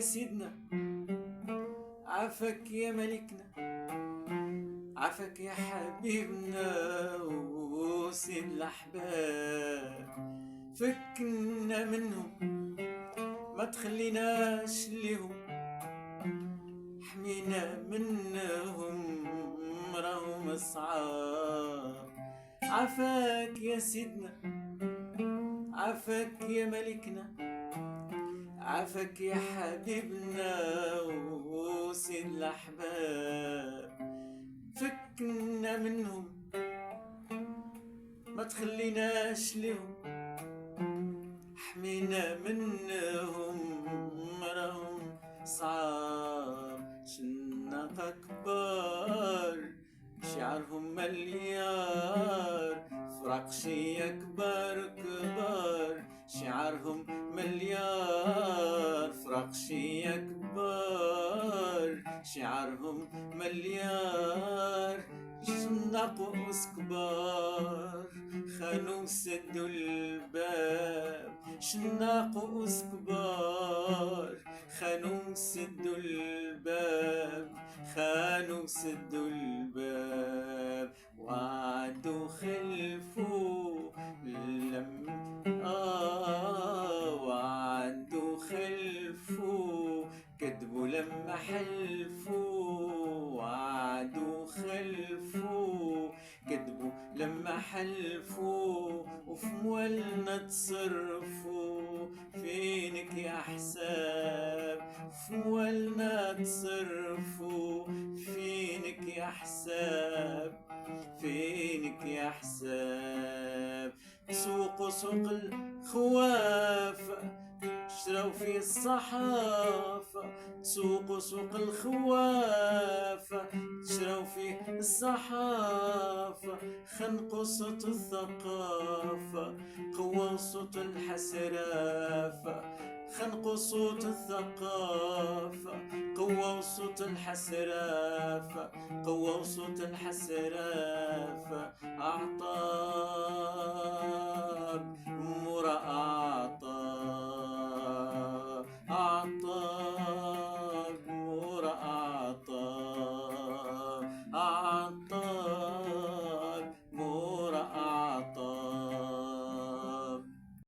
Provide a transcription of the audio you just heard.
سيدنا، عافاك يا ملكنا، عافاك يا حبيبنا وسيد الأحباب. فكنا منهم ما تخليناش ليهم، حمينا منهم راهم صعاب. عافاك يا سيدنا، عافاك يا ملكنا، عافاك يا حبيبنا وسيد الأحباب. فكنا منهم ما تخليناش لهم، حمينا منهم راهم صعاب. شناقة كبار شعرهم مليار، فراق شي كبار كبار شعرهم مليار، فراق شي كبار شعرهم مليار. شناقوس كبار خانوا سدوا الباب، شناقوس كبار خانوا سدوا الباب، خانوا سدوا الباب. وعدوا خلفوا وعدوا خلفوا كذبوا لما حلفوا، وعدوا خلفوا كذبوا لما حلفوا. وفي مولنا تصرفوا فينك يا حساب، في مولنا تصرفوا فينك يا حساب، فينك يا حساب. سوق سوق الخوافة شراو في الصحافة، سوق سوق الخوافة شراو في الصحافة. خنقوا صوت الثقافة قووا صوت الحسرافة، خنقوا صوت الثقافة قووا صوت الحسرافة، قووا صوت الحسرافة. أعطى